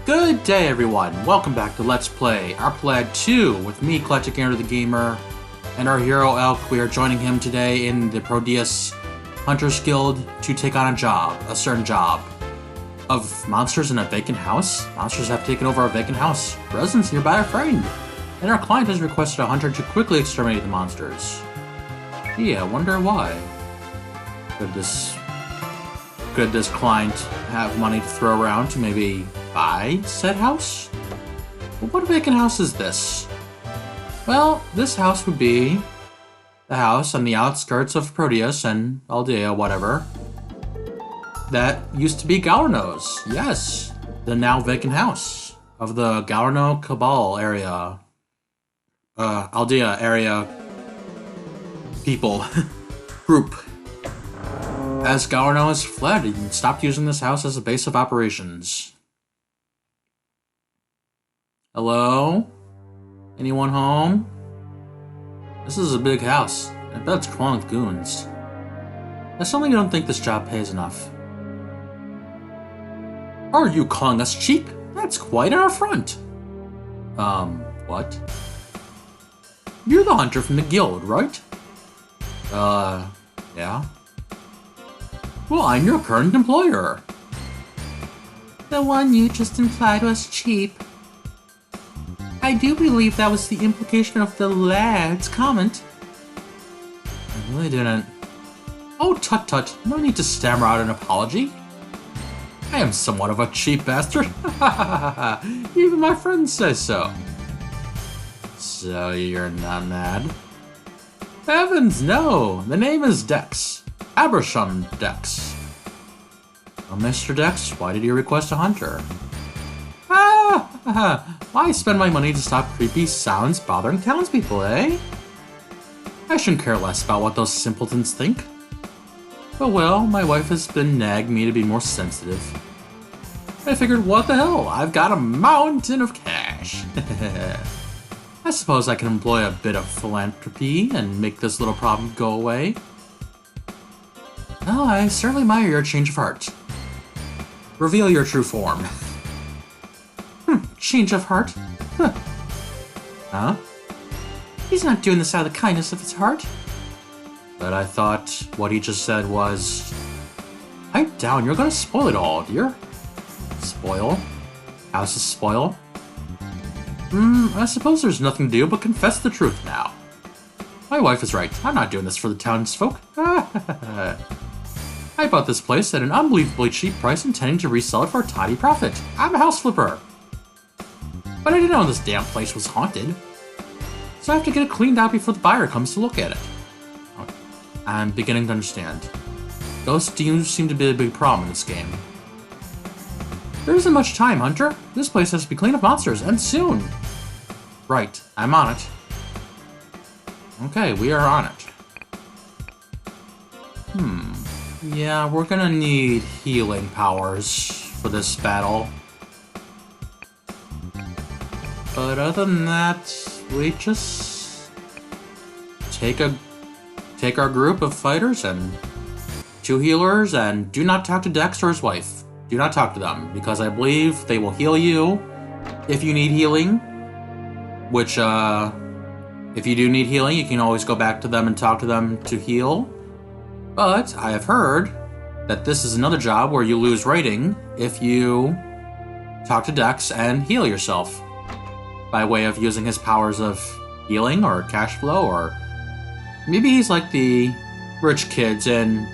Good day, everyone. Welcome back to Let's Play Arplad 2 with me, EclecticAndrew the Gamer, and our hero Elk. We are joining him today in the Proteus Hunters Guild to take on a certain job of monsters in a vacant house. Monsters have taken over a vacant house. Residents nearby are frightened, and our client has requested a hunter to quickly exterminate the monsters. Gee, I wonder why. Could this client have money to throw around to maybe buy said house? Well, what vacant house is this? Well, this house would be the house on the outskirts of Proteus and Aldea, whatever. That used to be Galerno's. Yes, the now vacant house of the Galerno Cabal area. Aldea area people group. As Galerno has fled and stopped using this house as a base of operations. Hello? Anyone home? This is a big house. I bet it's crawling with goons. I certainly don't think this job pays enough. Are you calling us cheap? That's quite an affront. What? You're the hunter from the guild, right? Yeah? Well, I'm your current employer. The one you just implied was cheap. I do believe that was the implication of the lad's comment. I really didn't. Oh, tut-tut, no need to stammer out an apology. I am somewhat of a cheap bastard. Even my friends say so. So you're not mad? Heavens, no! The name is Dex. Abersham Dex. Well, Mr. Dex, why did you request a hunter? Why spend my money to stop creepy sounds bothering townspeople, eh? I shouldn't care less about what those simpletons think. But well, my wife has been nagging me to be more sensitive. I figured, what the hell? I've got a mountain of cash. I suppose I can employ a bit of philanthropy and make this little problem go away. Well, I certainly admire your change of heart. Reveal your true form. Change of heart? Huh? He's not doing this out of the kindness of his heart. But I thought what he just said was... Pipe down, you're gonna spoil it all, dear. Spoil? How's this spoil? I suppose there's nothing to do but confess the truth now. My wife is right. I'm not doing this for the townsfolk. I bought this place at an unbelievably cheap price, intending to resell it for a tidy profit. I'm a house flipper. But I didn't know this damn place was haunted. So I have to get it cleaned out before the buyer comes to look at it. I'm beginning to understand. Ghosts do seem to be a big problem in this game. There isn't much time, Hunter. This place has to be cleaned of monsters, and soon. Right, I'm on it. Okay, we are on it. Yeah, we're gonna need healing powers for this battle. But other than that, we just take our group of fighters and 2 healers and do not talk to Dex or his wife. Do not talk to them, because I believe they will heal you if you need healing. Which, if you do need healing, you can always go back to them and talk to them to heal. But I have heard that this is another job where you lose rating if you talk to Dex and heal yourself. By way of using his powers of healing or cash flow, or maybe he's like the rich kids in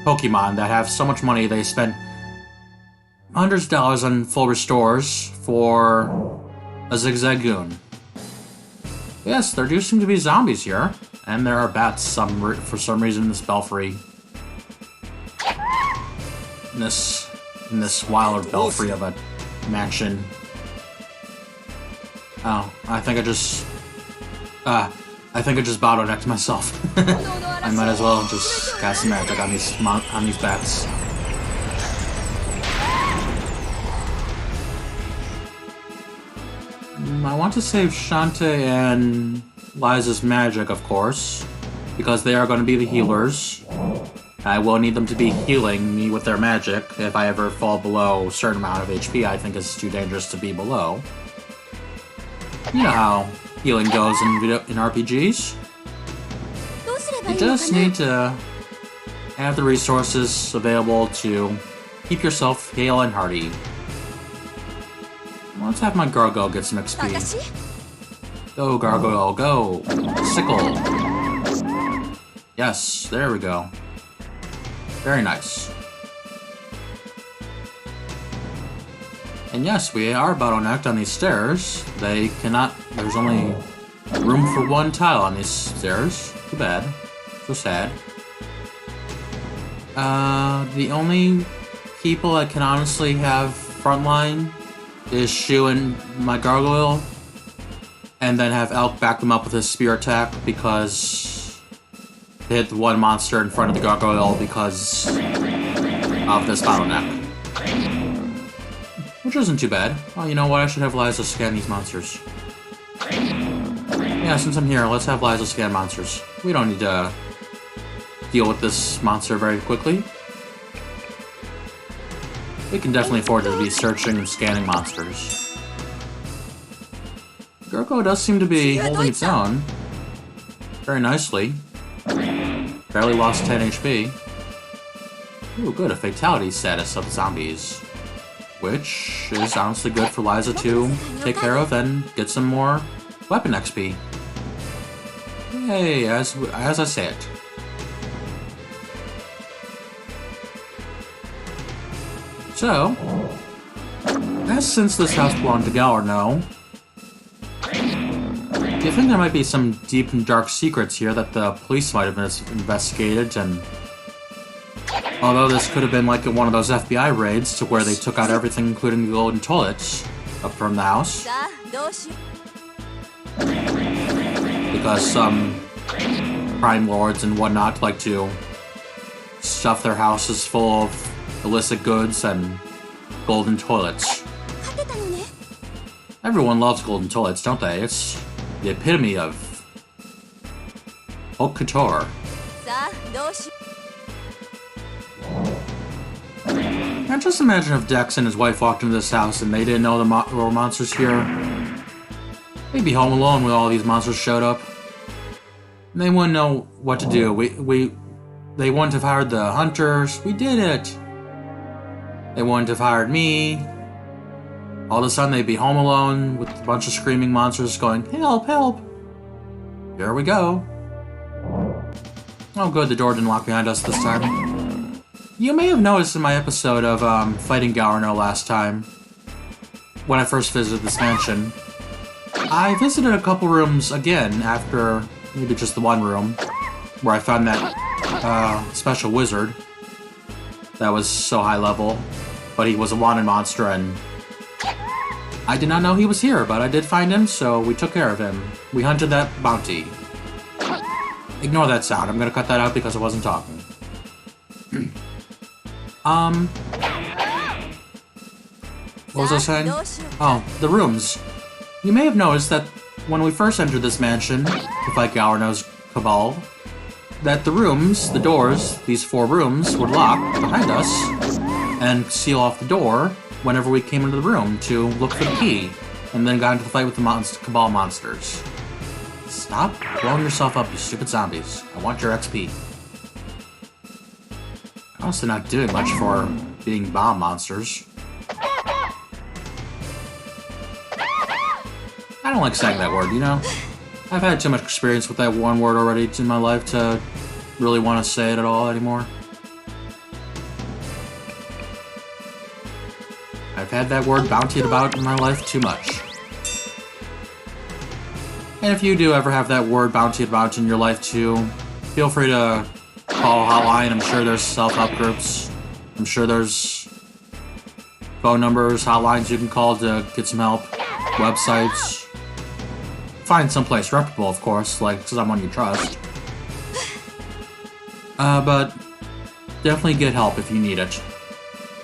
Pokemon that have so much money they spend hundreds of dollars on full restores for a Zigzagoon. Yes, there do seem to be zombies here, and there are bats for some reason in this belfry. In this wilder belfry of a mansion. Oh, I think I just bottlenecked myself. I might as well just cast some magic on these bats. I want to save Shantae and Liza's magic, of course, because they are going to be the healers. I will need them to be healing me with their magic if I ever fall below a certain amount of HP I think is too dangerous to be below. You know how healing goes in RPGs. You just need to have the resources available to keep yourself hale and hearty. Let's have my gargoyle get some XP. Go, gargoyle, go! Sickle! Yes, there we go. Very nice. And yes, we are bottlenecked on these stairs. They cannot... There's only room for one tile on these stairs. Too bad. So sad. The only people that can honestly have frontline is Shu and my gargoyle. And then have Elk back them up with his spear attack because they hit the one monster in front of the gargoyle because of this bottleneck. Which isn't too bad. Oh, you know what? I should have Liza scan these monsters. Yeah, since I'm here, let's have Liza scan monsters. We don't need to deal with this monster very quickly. We can definitely afford to be searching and scanning monsters. Gurko does seem to be holding its own very nicely. Barely lost 10 HP. Ooh, good, a fatality status of zombies. Which is honestly good for Liza to take care of and get some more weapon XP. Yay, as I say it. So, since this house belonged to Gal or no, do you think there might be some deep and dark secrets here that the police might have investigated, and although this could have been like one of those FBI raids to where they took out everything including the golden toilets up from the house, because some crime lords and whatnot like to stuff their houses full of illicit goods and golden toilets. Everyone loves golden toilets, don't they? It's the epitome of haute couture. Now just imagine if Dex and his wife walked into this house and they didn't know there were monsters here. They'd be home alone when all these monsters showed up. And they wouldn't know what to do. They wouldn't have hired the hunters. We did it! They wouldn't have hired me. All of a sudden they'd be home alone with a bunch of screaming monsters going, "Help, help!" Here we go. Oh good, the door didn't lock behind us this time. You may have noticed in my episode of fighting Gaurno last time, when I first visited this mansion, I visited a couple rooms again after maybe just the one room, where I found that special wizard that was so high level, but he was a wanted monster and I did not know he was here, but I did find him, so we took care of him. We hunted that bounty. Ignore that sound. I'm gonna cut that out because I wasn't talking. What was I saying? Oh, the rooms. You may have noticed that when we first entered this mansion to fight Gaurno's cabal, that the rooms, the doors, these 4 rooms, would lock behind us and seal off the door whenever we came into the room to look for the key, and then got into the fight with the cabal monsters. Stop blowing yourself up, you stupid zombies. I want your XP. Honestly not doing much for being bomb monsters. I don't like saying that word, you know? I've had too much experience with that one word already in my life to really want to say it at all anymore. I've had that word bountied about in my life too much. And if you do ever have that word bountied about in your life too, feel free to call a hotline. I'm sure there's self-help groups. I'm sure there's phone numbers, hotlines you can call to get some help. Websites. Find someplace reputable, of course, like someone you trust. But definitely get help if you need it.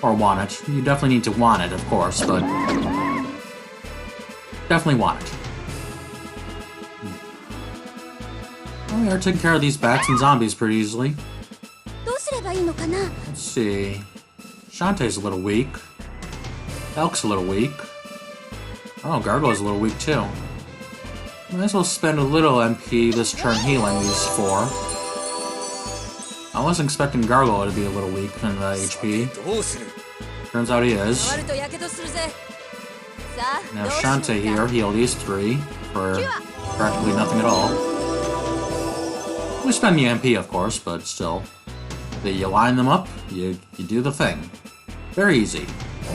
Or want it. You definitely need to want it, of course, but definitely want it. Well, we are taking care of these bats and zombies pretty easily. Let's see. Shantae's a little weak. Elk's a little weak. Oh, Gargoyle's a little weak too. Might as well spend a little MP this turn healing these four. I wasn't expecting Gargoyle to be a little weak in the HP. Turns out he is. Now Shantae here, heal these three for practically nothing at all. We spend the MP, of course, but still. You line them up, you do the thing. Very easy.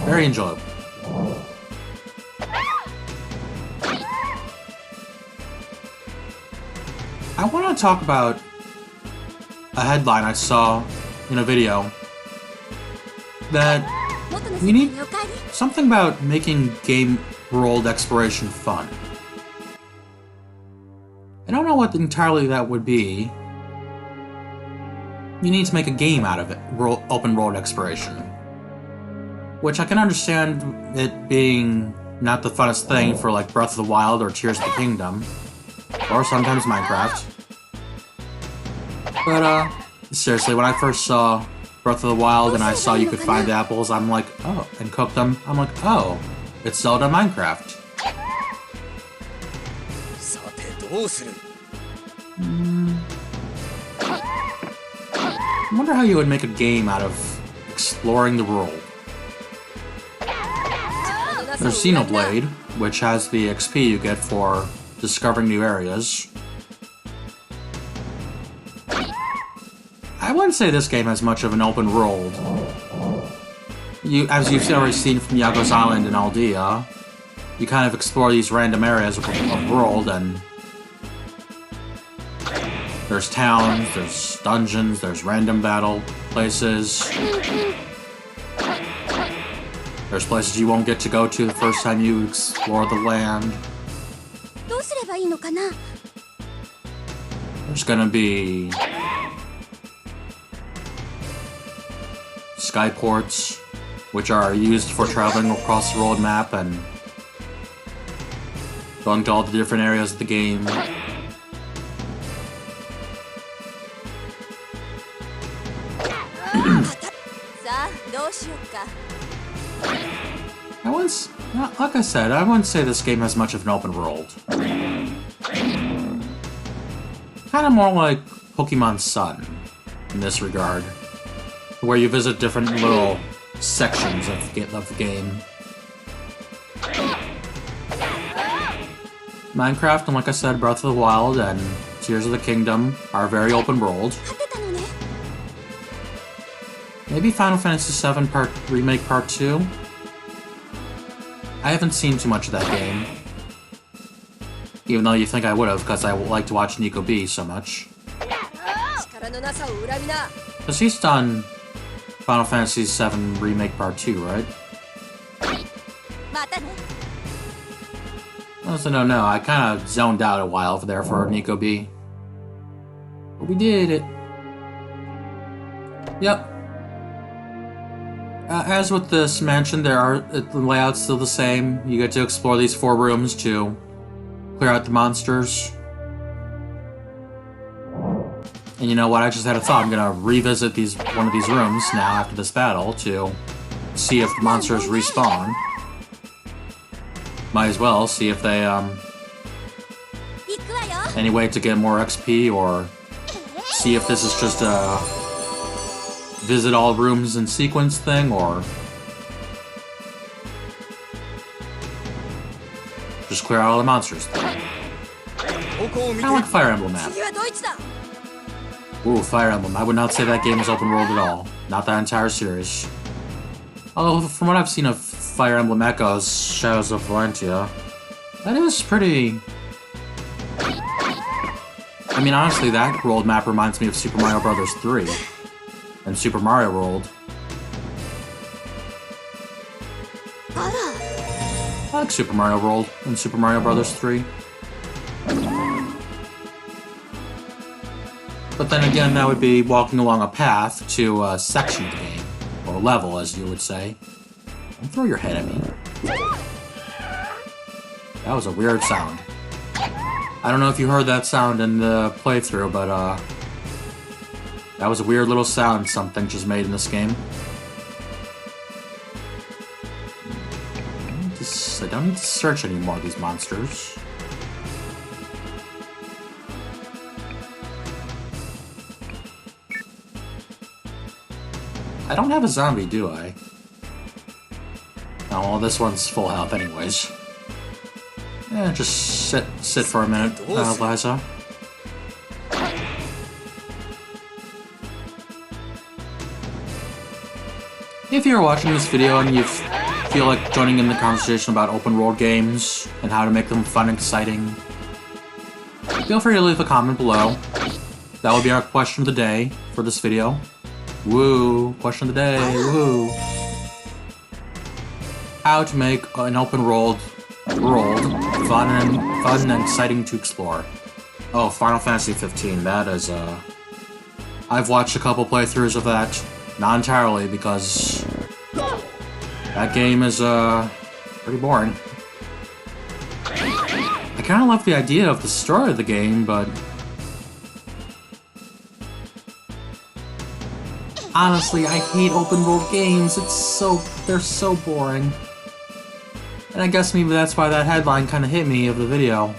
Very enjoyable. I want to talk about a headline I saw in a video that we need something about making game world exploration fun. I don't know what entirely that would be. You need to make a game out of it, open world exploration. Which I can understand it being not the funnest thing for like Breath of the Wild or Tears of the Kingdom. Or sometimes Minecraft. But, seriously, when I first saw Breath of the Wild and I saw you could find apples, I'm like, oh, and cook them, I'm like, oh, it's Zelda Minecraft. I wonder how you would make a game out of exploring the world. There's Xenoblade, which has the XP you get for discovering new areas. I wouldn't say this game has much of an open world. As you've already seen from Yago's Island and Aldea, you kind of explore these random areas of the world, and there's towns, there's dungeons, there's random battle places. There's places you won't get to go to the first time you explore the land. There's gonna be skyports, which are used for traveling across the world map and going to all the different areas of the game. Like I said, I wouldn't say this game has much of an open world. Kind of more like Pokemon Sun in this regard, where you visit different little sections of the game. Minecraft, and like I said, Breath of the Wild and Tears of the Kingdom are very open world. Maybe Final Fantasy VII Remake Part 2? I haven't seen too much of that game. Even though you think I would've, because I like to watch Nico B so much. Because he's done Final Fantasy VII Remake Part 2, right? No, I kind of zoned out a while there for Nico B. But we did it. Yep. As with this mansion, the layout's still the same. You get to explore these 4 rooms to clear out the monsters. And you know what? I just had a thought. I'm gonna revisit one of these rooms now after this battle to see if the monsters respawn. Might as well see if they any way to get more XP, or see if this is just a visit all rooms in sequence thing, or just clear out all the monsters thing. Kinda like Fire Emblem map. Ooh, Fire Emblem. I would not say that game is open world at all. Not that entire series. Although, from what I've seen of Fire Emblem Echoes, Shadows of Valentia, that is pretty... I mean, honestly, that world map reminds me of Super Mario Bros. 3. And Super Mario World. I like Super Mario World and Super Mario Bros. 3. But then again, that would be walking along a path to a section of the game. Or level, as you would say. Don't throw your head at me. That was a weird sound. I don't know if you heard that sound in the playthrough, but, That was a weird little sound something just made in this game. I don't need to search any more of these monsters. I don't have a zombie, do I? Oh, well, this one's full health anyways. Yeah, just sit for a minute, Liza. If you're watching this video and you feel like joining in the conversation about open world games and how to make them fun and exciting, feel free to leave a comment below. That will be our question of the day for this video. Woo! Question of the day, woo! How to make an open world fun and exciting to explore. Oh, Final Fantasy 15, that is, I've watched a couple playthroughs of that. Not entirely, because that game is, pretty boring. I kinda love the idea of the story of the game, but honestly, I hate open world games. They're so boring. And I guess maybe that's why that headline kinda hit me of the video.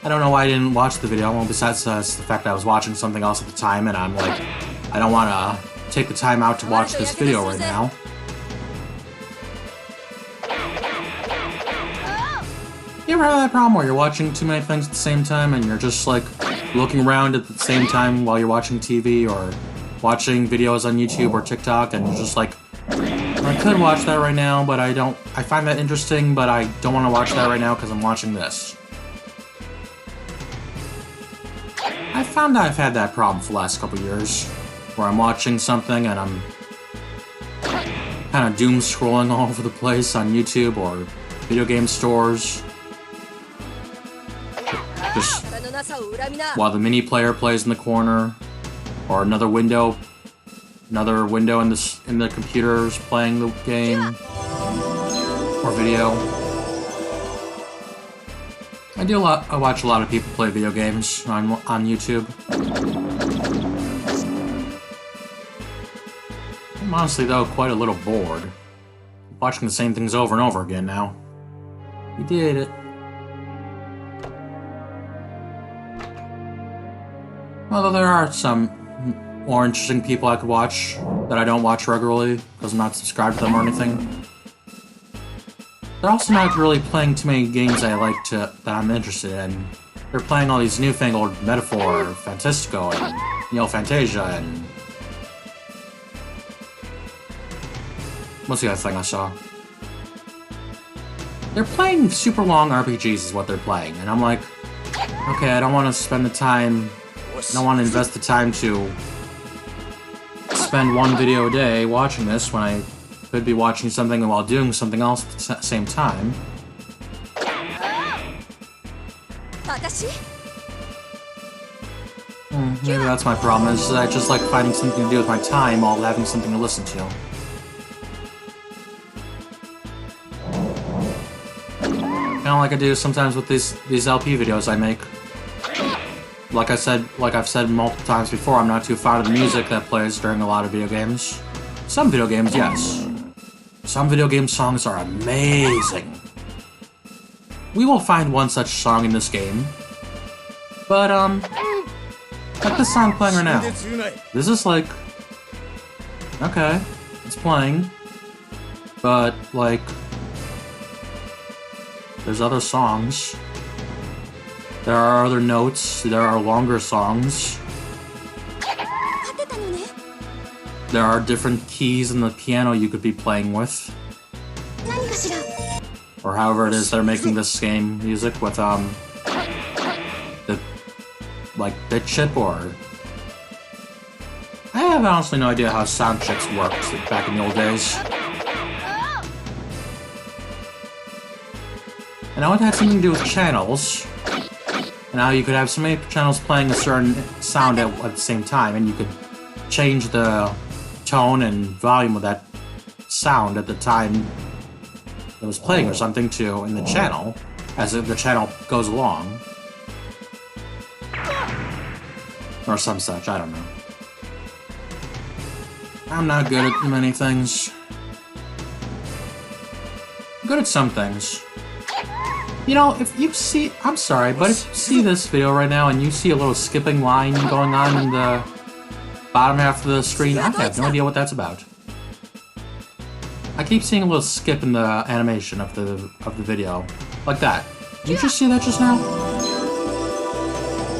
I don't know why I didn't watch the video, well, besides the fact that I was watching something else at the time, and I'm like, I don't wanna take the time out to watch this video right now. You ever have that problem where you're watching too many things at the same time and you're just like looking around at the same time while you're watching TV or watching videos on YouTube or TikTok and you're just like, I could watch that right now, but I find that interesting, but I don't want to watch that right now because I'm watching this. I found I've had that problem for the last couple years, where I'm watching something and I'm kind of doom scrolling all over the place on YouTube or video game stores. Just while the mini player plays in the corner, or another window in the computer's playing the game or video. I watch a lot of people play video games on YouTube. I'm honestly, though, quite a little bored. Watching the same things over and over again now. We did it. Although there are some more interesting people I could watch that I don't watch regularly because I'm not subscribed to them or anything. They're also not really playing too many games that I'm interested in. They're playing all these newfangled Metaphor, Fantastico, and Neo Fantasia, and what's the other thing I saw? They're playing super long RPGs is what they're playing, and I'm like, okay, I don't want to spend the time, I don't want to invest the time to spend one video a day watching this when I could be watching something while doing something else at the same time. Maybe that's my problem, is I just like finding something to do with my time while having something to listen to. Kinda like I do sometimes with these LP videos I make. Like I've said multiple times before, I'm not too fond of the music that plays during a lot of video games. Some video games, yes. Some video game songs are amazing. We will find one such song in this game. But, like this song playing right now. This is like, okay, it's playing. But, like, there's other songs. There are other notes, there are longer songs. There are different keys in the piano you could be playing with. Or however it is they're making this game music with, the, like, bit chip or... I have honestly no idea how sound chips worked back in the old days. I know it had something to do with channels. And how you could have so many channels playing a certain sound at the same time, and you could change the tone and volume of that sound at the time it was playing or something too in the channel, as the channel goes along. Or some such, I don't know. I'm not good at many things. I'm good at some things. You know, if you see... I'm sorry, but if you see this video right now and you see a little skipping line going on in the bottom half of the screen, I have no idea what that's about. I keep seeing a little skip in the animation of the video. Like that. Did you just see that just now?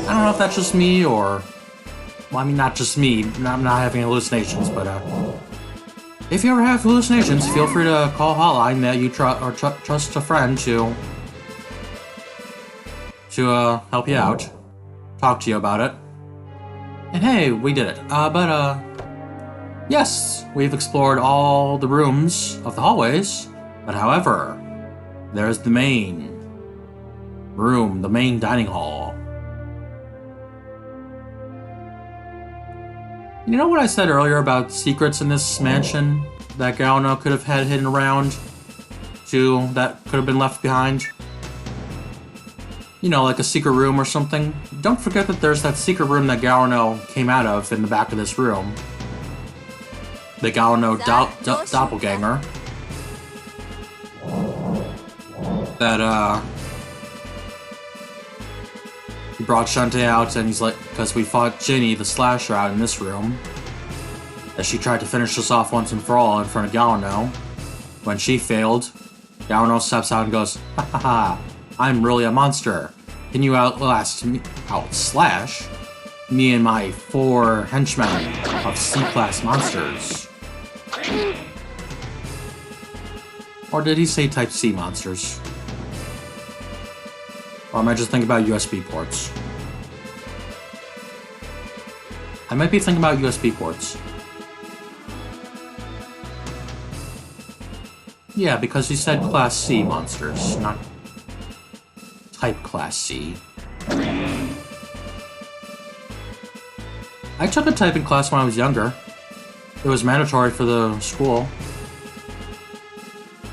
I don't know if that's just me or... Well, I mean, not just me. I'm not having hallucinations, but if you ever have hallucinations, feel free to call hotline that you trust a friend to help you out, talk to you about it. And hey, we did it. Yes, we've explored all the rooms of the hallways, but however, there's the main room, the main dining hall. You know what I said earlier about secrets in this mansion that Galno could have had hidden around, that could have been left behind? You know, like a secret room or something? Don't forget that there's that secret room that Galno came out of in the back of this room. The Galno doppelganger. That, he brought Shantae out and he's like, because we fought Ginny the slasher out in this room. As she tried to finish us off once and for all in front of Galno. When she failed, Galno steps out and goes, ha ha ha, I'm really a monster. Can you outslash me and my 4 henchmen of C-class monsters? Or did he say type C monsters? Or am I just thinking about USB ports? I might be thinking about USB ports. Yeah, because he said Class C monsters, not type Class C. I took a typing class when I was younger. It was mandatory for the school.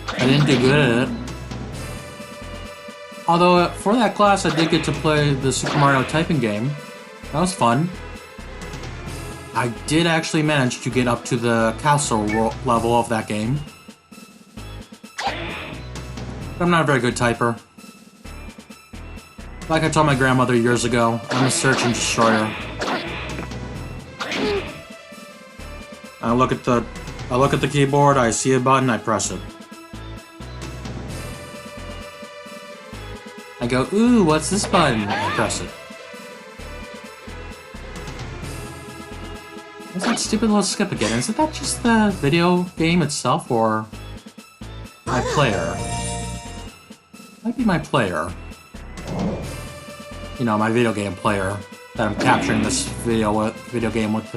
I didn't do good at it. Although, for that class, I did get to play the Super Mario typing game. That was fun. I did actually manage to get up to the castle level of that game. But I'm not a very good typer. Like I told my grandmother years ago, I'm a search and destroyer. I look at the keyboard, I see a button, I press it. I go, ooh, what's this button? I press it. What's that stupid little skip again? Is that just the video game itself, or my player? Might be my player. You know, my video game player that I'm capturing this video game with.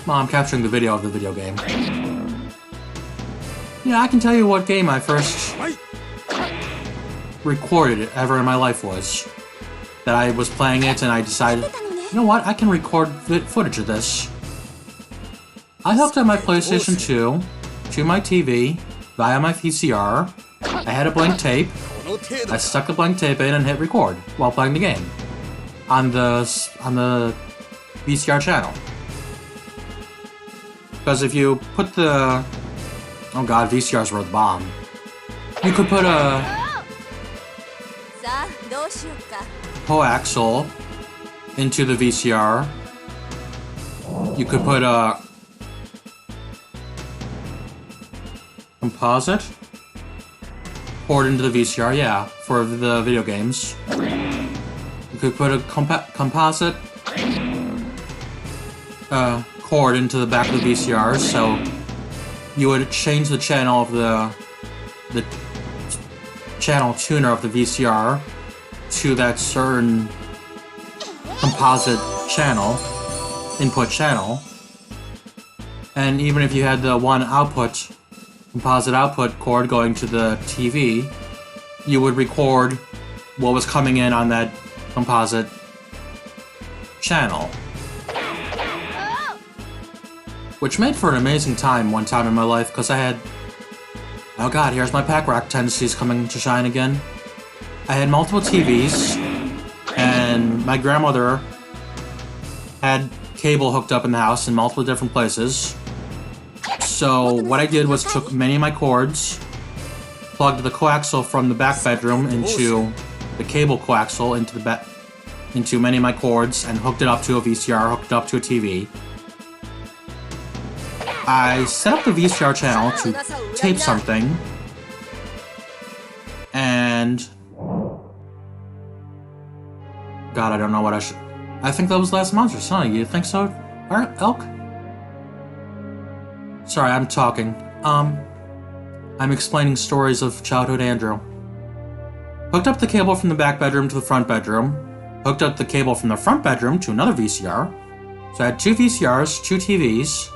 Well, I'm capturing the video of the video game. Yeah, I can tell you what game I first recorded ever in my life was. That I was playing it and I decided, you know what, I can record footage of this. I hooked up my PlayStation 2 to my TV via my VCR. I had a blank tape. I stuck the blank tape in and hit record while playing the game on the VCR channel. Because if you put the... Oh god, VCRs were the bomb. You could put a coaxial into the VCR. You could put a composite port into the VCR, yeah, for the video games. You could put a composite cord into the back of the VCR, so you would change the channel of the channel tuner of the VCR to that certain composite channel, input channel. And even if you had the one composite output cord going to the TV, you would record what was coming in on that composite channel. Which made for an amazing time one time in my life, because I had... Oh god, here's my pack rack tendencies coming to shine again. I had multiple TVs, and my grandmother had cable hooked up in the house in multiple different places. So what I did was took many of my cords, plugged the coaxial from the back bedroom into the cable coaxial into many of my cords, and hooked it up to a VCR, hooked it up to a TV. I set up the VCR channel to tape something, and... God, I don't know what I should... I think that was Last Monsters, huh? You think so, Elk? Sorry, I'm talking. I'm explaining stories of childhood Andrew. Hooked up the cable from the back bedroom to the front bedroom. Hooked up the cable from the front bedroom to another VCR. So I had 2 VCRs, 2 TVs.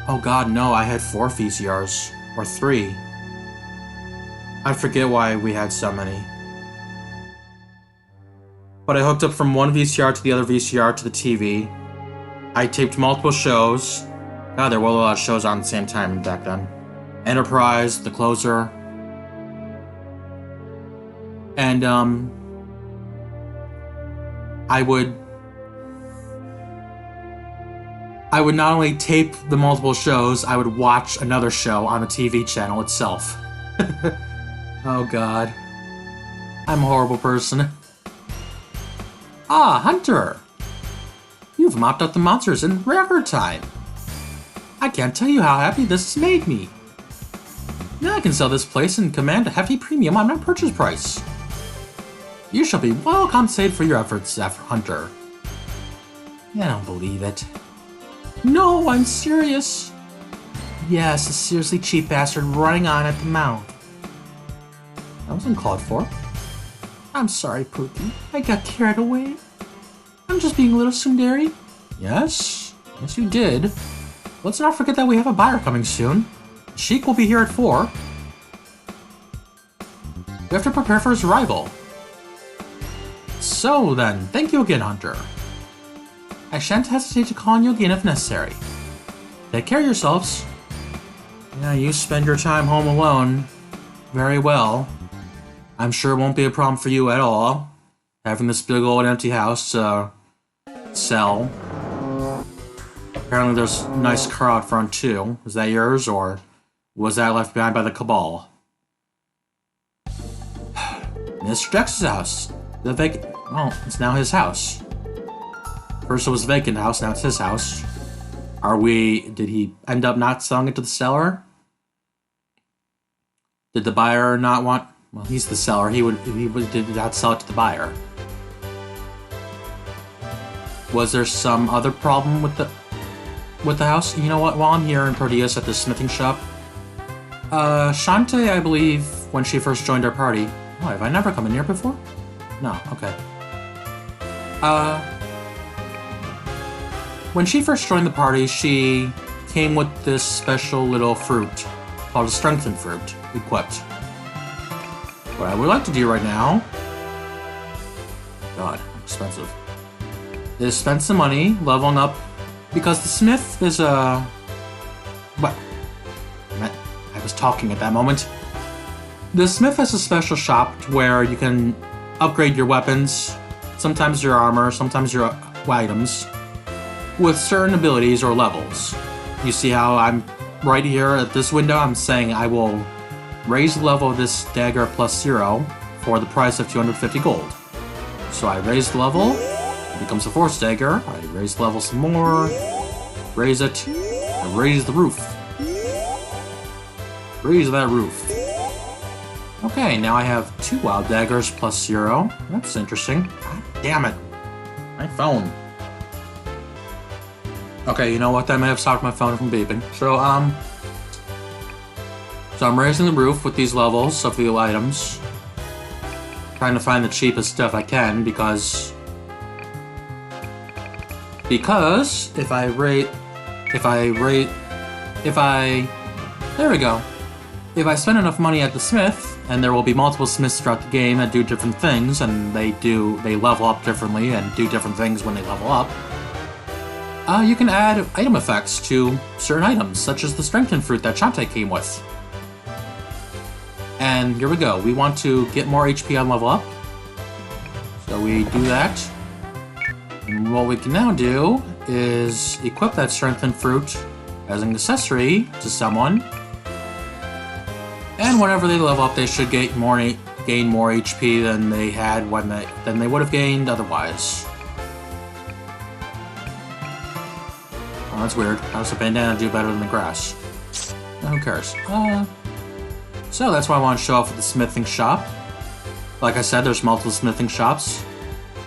Oh god, no, I had 4 VCRs. Or 3. I forget why we had so many. But I hooked up from one VCR to the other VCR to the TV. I taped multiple shows. God, there were a lot of shows on at the same time back then. Enterprise, The Closer. And, I would not only tape the multiple shows, I would watch another show on the TV channel itself. Oh god. I'm a horrible person. Ah, Hunter! You've mopped up the monsters in record time. I can't tell you how happy this has made me. Now I can sell this place and command a hefty premium on my purchase price. You shall be well compensated for your efforts, Hunter. I don't believe it. No, I'm serious. Yes, a seriously cheap bastard running on at the mouth. That wasn't called for. I'm sorry, Pookie. I got carried away. I'm just being a little tsundere. Yes? Yes, you did. Let's not forget that we have a buyer coming soon. Sheik will be here at 4. We have to prepare for his arrival. So then, thank you again, Hunter. I shan't hesitate to call on you again if necessary. Take care of yourselves. Yeah, you spend your time home alone very well. I'm sure it won't be a problem for you at all, having this big old empty house to sell. Apparently there's a nice car out front too. Is that yours, or was that left behind by the Cabal? Mr. Dex's house. Well, it's now his house. First it was a vacant house, now it's his house. Did he end up not selling it to the seller? Did the buyer not want... Well, he's the seller. He did not sell it to the buyer. Was there some other problem with the house? You know what? While I'm here in Proteus at the smithing shop, Shantae, I believe, when she first joined our party. Oh, have I never come in here before? No. Okay. When she first joined the party, she came with this special little fruit called a strengthened fruit equipped. What I would like to do right now, God, expensive, is spend some money leveling up, because the smith is a... What? I was talking at that moment. The smith has a special shop where you can upgrade your weapons, sometimes your armor, sometimes your items, with certain abilities or levels. You see how I'm right here at this window, I'm saying I will raise the level of this dagger +0 for the price of 250 gold. So I raise the level, it becomes a force dagger, I raise the level some more, raise it, and raise the roof. Raise that roof. Okay, now I have 2 wild daggers +0. That's interesting. God damn it. My phone. Okay, you know what? That may have stopped my phone from beeping. So I'm raising the roof with these levels of the items. Trying to find the cheapest stuff I can, because there we go. If I spend enough money at the smith, and there will be multiple smiths throughout the game that do different things, and they level up differently and do different things when they level up, you can add item effects to certain items, such as the strengthened fruit that Shantae came with. And here we go. We want to get more HP on level up. So we do that. And what we can now do is equip that strengthened fruit as an accessory to someone. And whenever they level up, they should gain more HP than they had than they would have gained otherwise. Oh, that's weird. How does a bandana do better than the grass? Who cares? So that's why I want to show off at the smithing shop. Like I said, there's multiple smithing shops.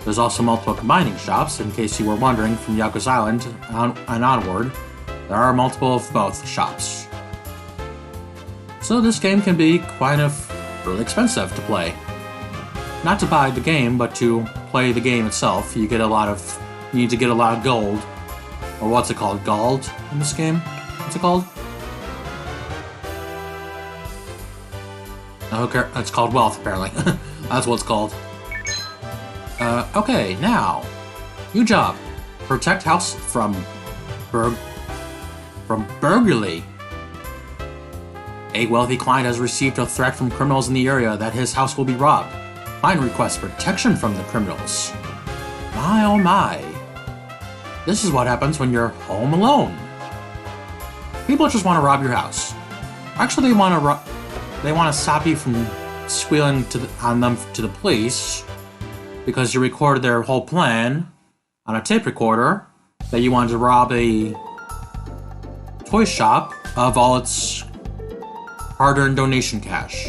There's also multiple combining shops, in case you were wondering, from Yaku's Island and onward. There are multiple of both shops. So this game can be kind of really expensive to play. Not to buy the game, but to play the game itself. You need to get a lot of gold. Or what's it called? Gold in this game? What's it called? Okay, it's called wealth, apparently. That's what it's called. Okay, now. New job. Protect house from burglary. A wealthy client has received a threat from criminals in the area that his house will be robbed. Client requests protection from the criminals. My oh my. This is what happens when you're home alone. People just want to rob your house. Actually, they want to stop you from squealing on them to the police because you recorded their whole plan on a tape recorder that you wanted to rob a toy shop of all its hard-earned donation cash.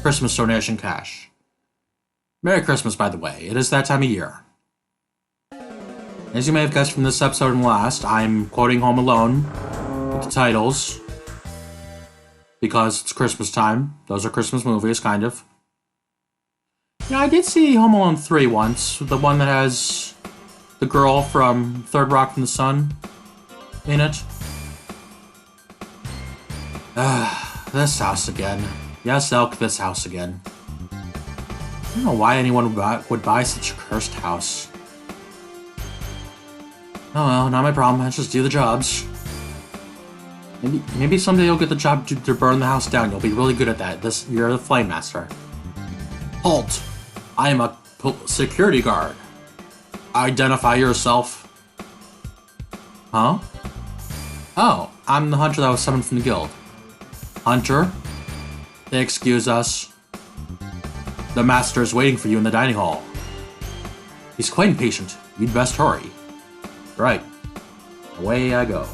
Christmas donation cash. Merry Christmas, by the way. It is that time of year. As you may have guessed from this episode and last, I'm quoting Home Alone with the titles because it's Christmas time. Those are Christmas movies, kind of. Yeah, I did see Home Alone 3 once, the one that has the girl from Third Rock from the Sun in it. This house again. Yes, Elk, this house again. I don't know why anyone would buy such a cursed house. Oh well, not my problem. I just do the jobs. Maybe someday you'll get the job to burn the house down. You'll be really good at that. You're the flame master. Halt! I am a security guard. Identify yourself. Huh? Oh, I'm the hunter that was summoned from the guild. Hunter? Excuse us. The master is waiting for you in the dining hall. He's quite impatient. You'd best hurry. Right. Away I go.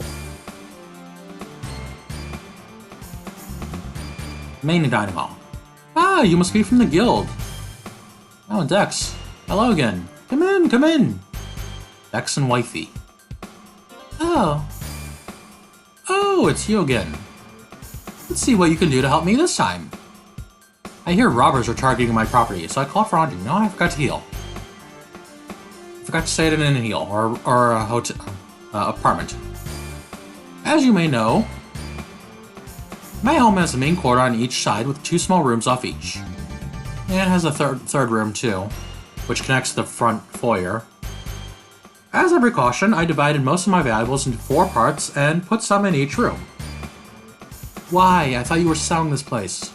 Main dining hall. Ah, you must be from the guild. Oh, Dex. Hello again. Come in, come in. Dex and wifey. Oh. Oh, it's you again. Let's see what you can do to help me this time. I hear robbers are targeting my property, so I called for hunting. No, I forgot to heal. I forgot to stay at an inn heal or a hotel apartment. As you may know, my home has a main court on each side with 2 small rooms off each. And it has a third room too, which connects to the front foyer. As a precaution, I divided most of my valuables into 4 parts and put some in each room. Why? I thought you were selling this place.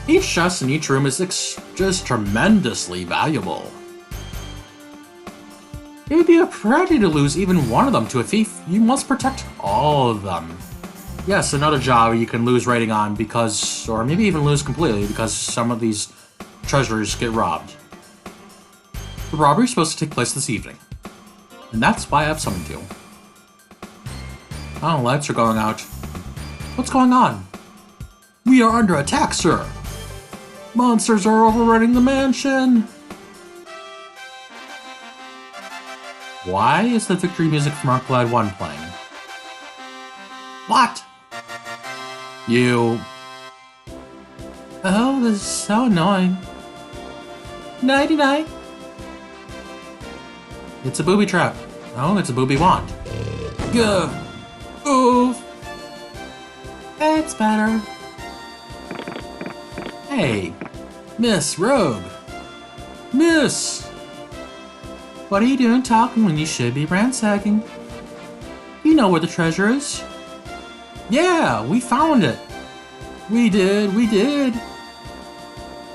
Each chest in each room is just tremendously valuable. It would be a tragedy to lose even one of them to a thief. You must protect all of them. Yes, another job you can lose rating on because, or maybe even lose completely because some of these treasures get robbed. The robbery is supposed to take place this evening. And that's why I've summoned you. Oh, lights are going out. What's going on? We are under attack, sir. Monsters are overrunning the mansion. Why is the victory music from Arclight 1 playing? What? You... Oh, this is so annoying. Nighty-night. It's a booby trap. Oh, it's a booby wand. Gah. Oof. It's better. Hey, Miss Rogue. Miss! What are you doing talking when you should be ransacking? You know where the treasure is? Yeah, we found it. We did.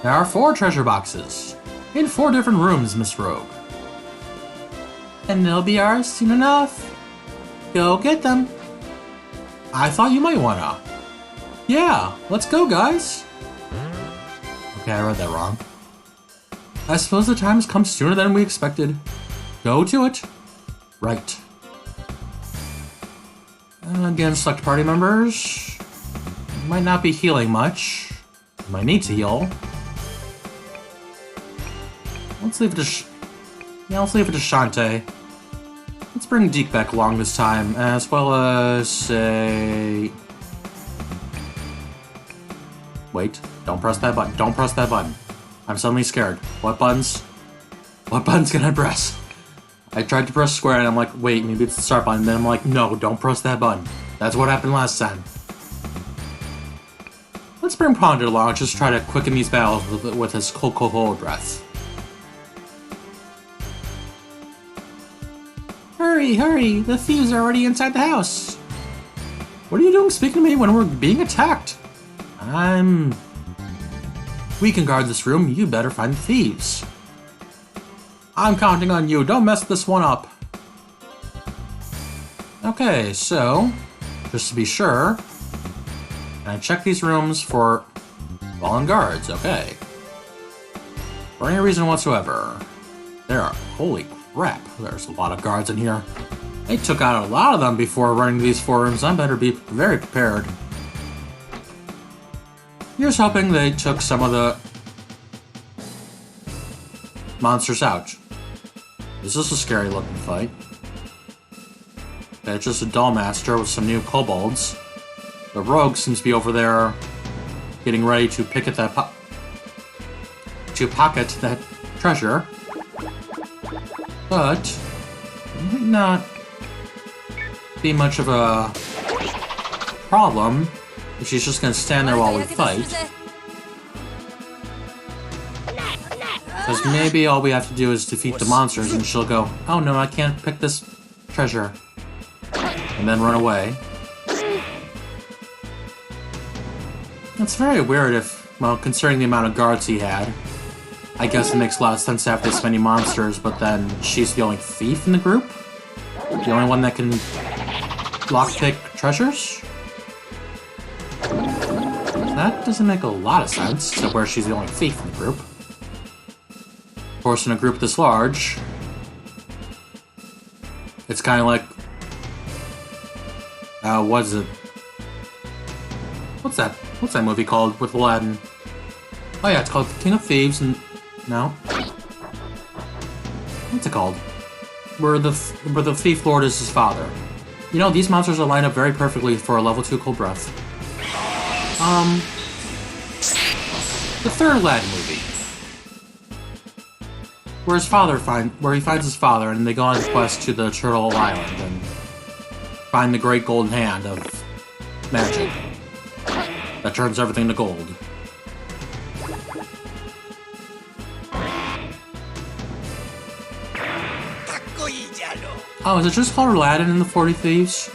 There are 4 treasure boxes in 4 different rooms, Miss Rogue. And they'll be ours soon enough. Go get them. I thought you might wanna. Yeah, let's go, guys. Okay, I read that wrong. I suppose the time has come sooner than we expected. Go to it. Right. Again, select party members. Might not be healing much. Might need to heal. Let's leave it to let's leave it to Shantae. Let's bring Deke back along this time, as well as say... Wait, don't press that button. Don't press that button. I'm suddenly scared. What buttons? What buttons can I press? I tried to press square and I'm like, wait, maybe it's the start button. Then I'm like, no, don't press that button. That's what happened last time. Let's bring Ponder along, just try to quicken these battles with his cold breath. Hurry, hurry! The thieves are already inside the house! What are you doing speaking to me when we're being attacked? We can guard this room, you better find the thieves. I'm counting on you, don't mess this one up. Okay, so, just to be sure, I check these rooms for fallen guards, okay. For any reason whatsoever. There are, holy crap, there's a lot of guards in here. They took out a lot of them before running these 4 rooms, I better be very prepared. Here's hoping they took some of the monsters out. Is this a scary looking fight? Okay, it's just a doll master with some new kobolds. The rogue seems to be over there getting ready to pocket that treasure. But it might not be much of a problem if she's just gonna stand there while we fight. Because maybe all we have to do is defeat the monsters and she'll go, oh no, I can't pick this treasure. And then run away. It's very weird if, well, considering the amount of guards he had. I guess it makes a lot of sense to have this many monsters, but then she's the only thief in the group? The only one that can lockpick treasures? That doesn't make a lot of sense, except where she's the only thief in the group. Of course, in a group this large, it's kind of like... what is it? What's that movie called with Aladdin? Oh yeah, it's called King of Thieves and... No? What's it called? Where the Thief Lord is his father. You know, these monsters are lined up very perfectly for a level 2 cold breath. The third Aladdin movie. Where he finds his father and they go on a quest to the Turtle Island and find the great golden hand of magic that turns everything to gold. Oh, is it just called Aladdin and the 40 Thieves?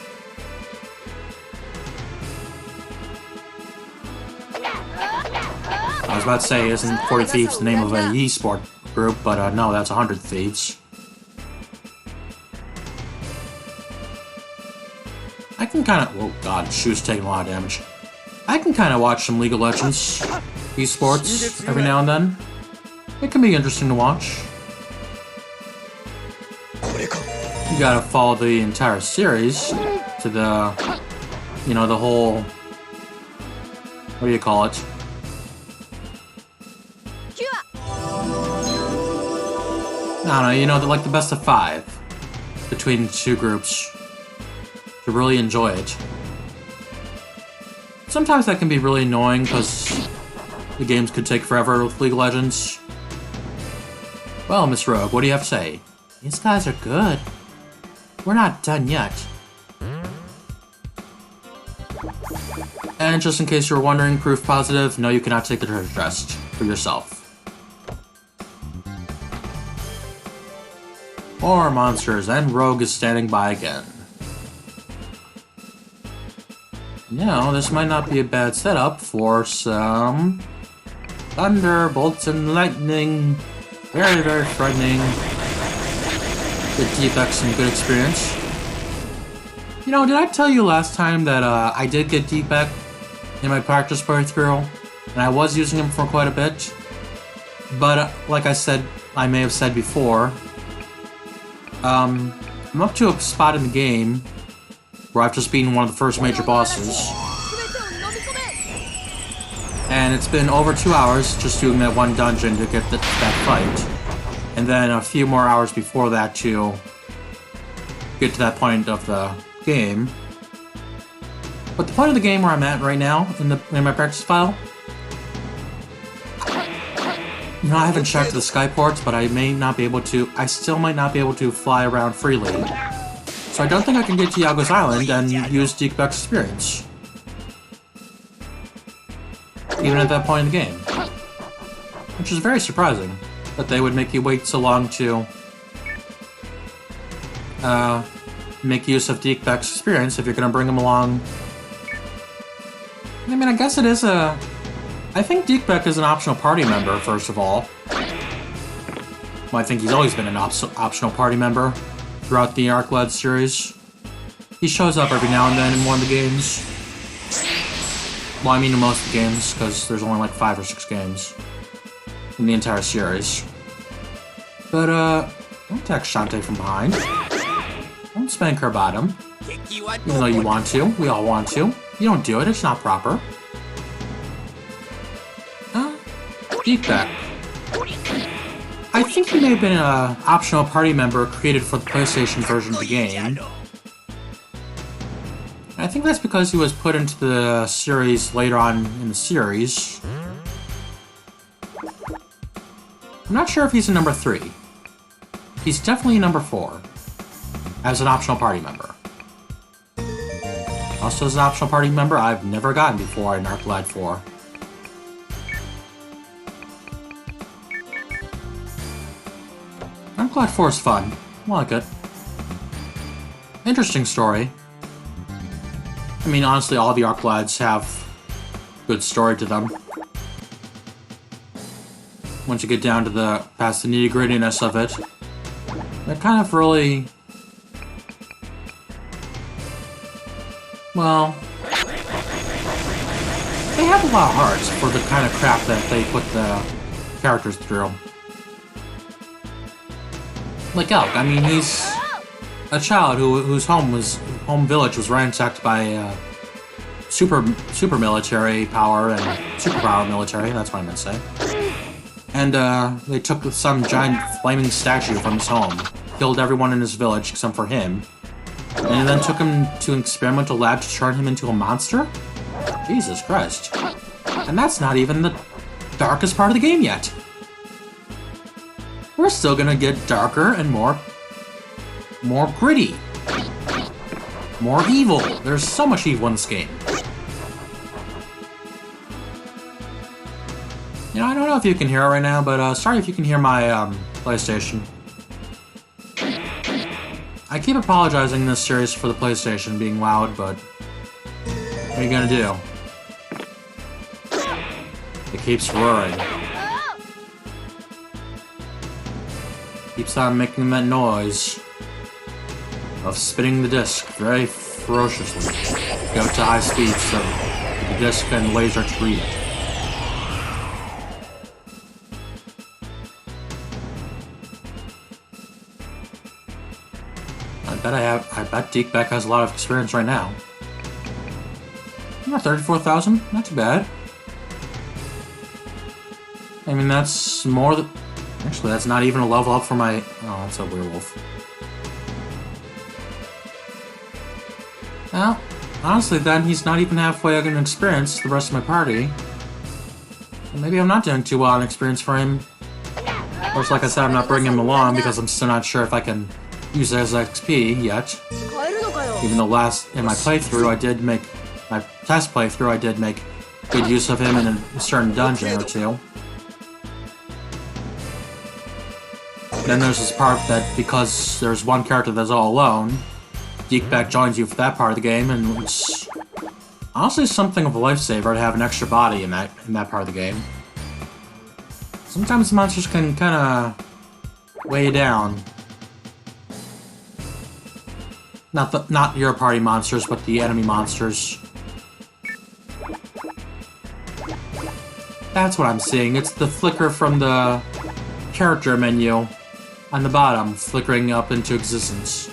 I was about to say, isn't 40 Thieves the name of an e-sport group, but no, that's 100 Thieves. I can kinda... Oh god, shoe's taking a lot of damage. I can kinda watch some League of Legends esports every now and then. It can be interesting to watch. You gotta follow the entire series to the... You know, the whole... What do you call it? I don't know, you know, like the best of 5 between the two groups to really enjoy it. Sometimes that can be really annoying because the games could take forever with League of Legends. Well, Miss Rogue, what do you have to say? These guys are good. We're not done yet. And just in case you were wondering, proof positive, no, you cannot take the treasure chest for yourself. More monsters, and Rogue is standing by again. You know, this might not be a bad setup for some thunder, bolts, and lightning. Very, very frightening. good defects and good experience. You know, did I tell you last time that I did get defect in my practice playthrough, and I was using him for quite a bit? But like I said, I may have said before, I'm up to a spot in the game where I've just beaten one of the first major bosses. And it's been over 2 hours just doing that one dungeon to get that fight. And then a few more hours before that to get to that point of the game. But the point of the game where I'm at right now, in my practice file, you know, I haven't checked the skyports, but I still might not be able to fly around freely. So I don't think I can get to Yago's Island and use Eclectic's experience. Even at that point in the game. Which is very surprising, that they would make you wait so long to make use of Eclectic's experience if you're going to bring him along. I mean, I guess it is I think Eclectic is an optional party member, first of all. Well, I think he's always been an optional party member throughout the Arc-led series. He shows up every now and then in one of the games. Well, I mean in most of the games, because there's only like 5 or 6 games in the entire series. But, don't attack Shantae from behind. Don't spank her bottom. Even though you want to. We all want to. You don't do it, it's not proper. Eclectic. I think he may have been an optional party member created for the PlayStation version of the game. I think that's because he was put into the series later on in the series. I'm not sure if he's a number 3. He's definitely a number 4. As an optional party member. Also as an optional party member, I've never gotten before in Arc-led 4. Arc-led 4 is fun. I like it. Interesting story. I mean, honestly, all the Arc-leds have good story to them. Once you get down to past the nitty-grittiness of it, they're kind of really... Well... They have a lot of hearts for the kind of crap that they put the characters through. Like Elk, I mean, he's a child whose home village was ransacked by super military power and superpower military. That's what I meant to say. And they took some giant flaming statue from his home, killed everyone in his village except for him, and then took him to an experimental lab to turn him into a monster. Jesus Christ! And that's not even the darkest part of the game yet. We're still gonna get darker and more gritty. More evil. There's so much evil in this game. You know, I don't know if you can hear it right now, but sorry if you can hear my PlayStation. I keep apologizing in this series for the PlayStation being loud, but what are you gonna do? It keeps roaring. Keeps on making that noise of spinning the disc very ferociously. Go to high speed so the disc and laser to read it. I bet Eclectic has a lot of experience right now. 34,000? Not too bad. I mean, that's more than... Actually, that's not even a level up for my... Oh, that's a werewolf. Well, honestly, then he's not even halfway going to experience the rest of my party. Well, maybe I'm not doing too well on experience for him. Of course, like I said, I'm not bringing him along because I'm still not sure if I can use it as XP yet. Even though in my playthrough, my test playthrough, I did make good use of him in a certain dungeon or two. Then there's this part that, because there's one character that's all alone, Eclectic joins you for that part of the game, and it's honestly something of a lifesaver to have an extra body in that part of the game. Sometimes monsters can kind of weigh you down. Not your party monsters, but the enemy monsters. That's what I'm seeing. It's the flicker from the character menu on the bottom, flickering up into existence.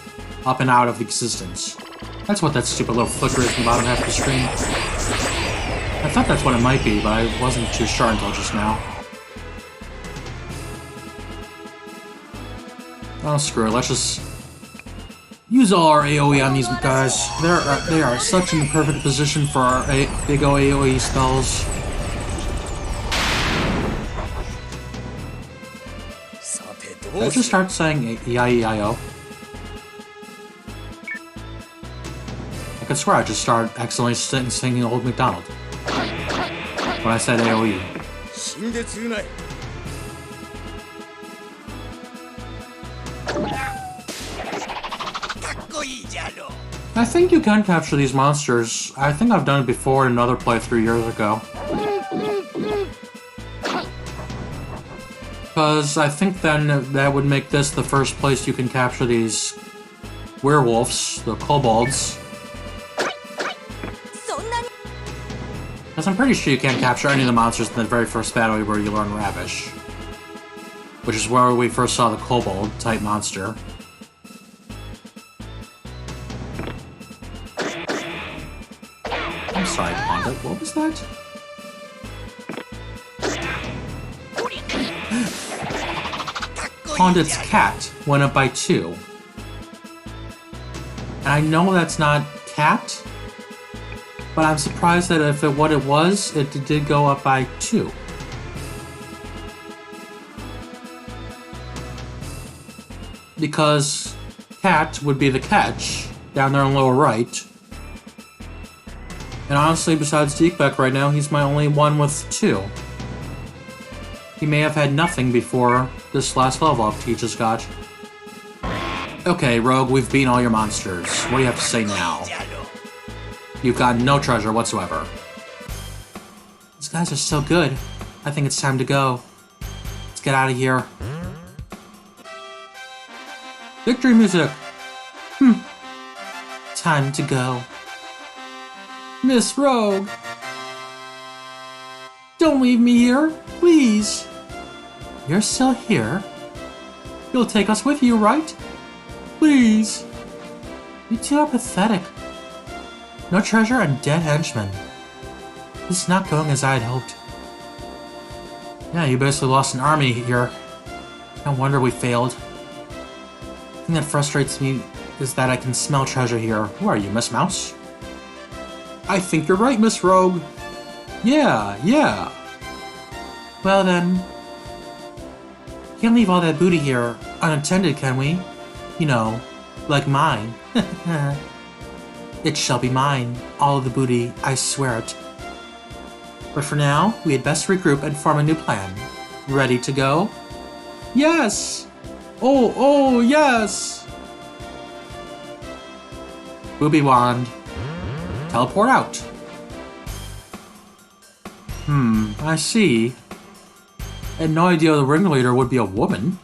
Up and out of existence. That's what that stupid little flicker is in the bottom half of the screen. I thought that's what it might be, but I wasn't too sure until just now. Oh, screw it. Let's just use all our AoE on these guys. They are such in the perfect position for our big AoE spells. Did I just start saying E-I-E-I-O? I could swear I just started accidentally singing Old MacDonald when I said AoE. I think you can capture these monsters. I think I've done it before in another playthrough years ago. Because I think then that would make this the first place you can capture these werewolves, the kobolds. Because I'm pretty sure you can't capture any of the monsters in the very first battle where you learn Ravish. Which is where we first saw the kobold-type monster. I'm sorry, Pondit, what was that? Pondit's cat went up by 2. And I know that's not cat, but I'm surprised that if what it was, it did go up by 2. Because cat would be the catch down there on the lower right. And honestly, besides Eclectic right now, he's my only one with 2. He may have had nothing before this last level up he just got. Okay, Rogue, we've beaten all your monsters. What do you have to say now? You've got no treasure whatsoever. These guys are so good. I think it's time to go. Let's get out of here. Victory music! Time to go. Miss Rogue! Don't leave me here, please! You're still here? You'll take us with you, right? Please! You two are pathetic. No treasure and dead henchmen. This is not going as I had hoped. Yeah, you basically lost an army here. No wonder we failed. The thing that frustrates me is that I can smell treasure here. Who are you, Miss Mouse? I think you're right, Miss Rogue. Yeah. Well then, can't leave all that booty here unattended, can we? You know, like mine. It shall be mine, all of the booty, I swear it. But for now, we had best regroup and form a new plan. Ready to go? Yes! Oh, yes! Booby wand. Teleport out. I see. I had no idea the ringleader would be a woman.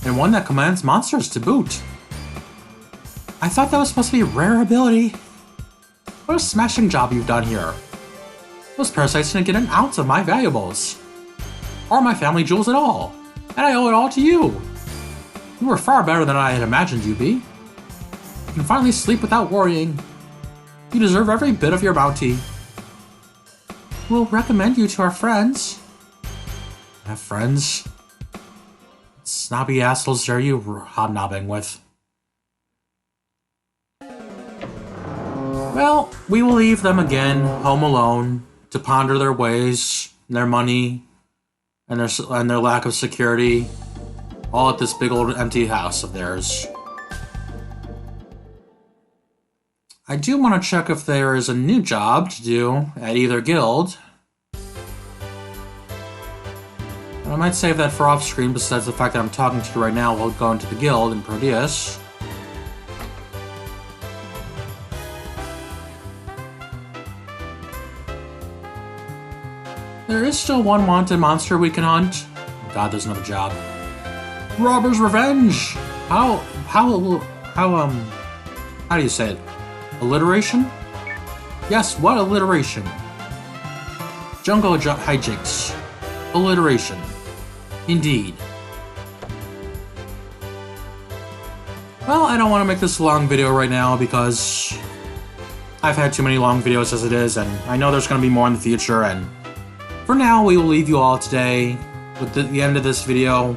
And one that commands monsters to boot. I thought that was supposed to be a rare ability. What a smashing job you've done here. Those parasites didn't get an ounce of my valuables. Or my family jewels at all. And I owe it all to you. You were far better than I had imagined you'd be. You can finally sleep without worrying. You deserve every bit of your bounty. We'll recommend you to our friends. I have friends? What snobby assholes are you hobnobbing with? Well, we will leave them again, home alone, to ponder their ways, their money, and their lack of security, all at this big old empty house of theirs. I do want to check if there is a new job to do at either guild. And I might save that for off-screen, besides the fact that I'm talking to you right now while going to the guild in Proteus. There is still one wanted monster we can hunt. Oh god, there's another job. Robber's Revenge! How How do you say it? Alliteration? Yes, what alliteration? Jungle hijinks. Alliteration. Indeed. Well, I don't want to make this a long video right now because I've had too many long videos as it is, and I know there's going to be more in the future, and for now, we will leave you all today with the end of this video.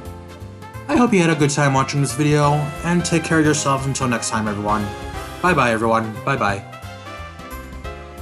I hope you had a good time watching this video, and take care of yourselves until next time, everyone. Bye-bye, everyone. Bye-bye.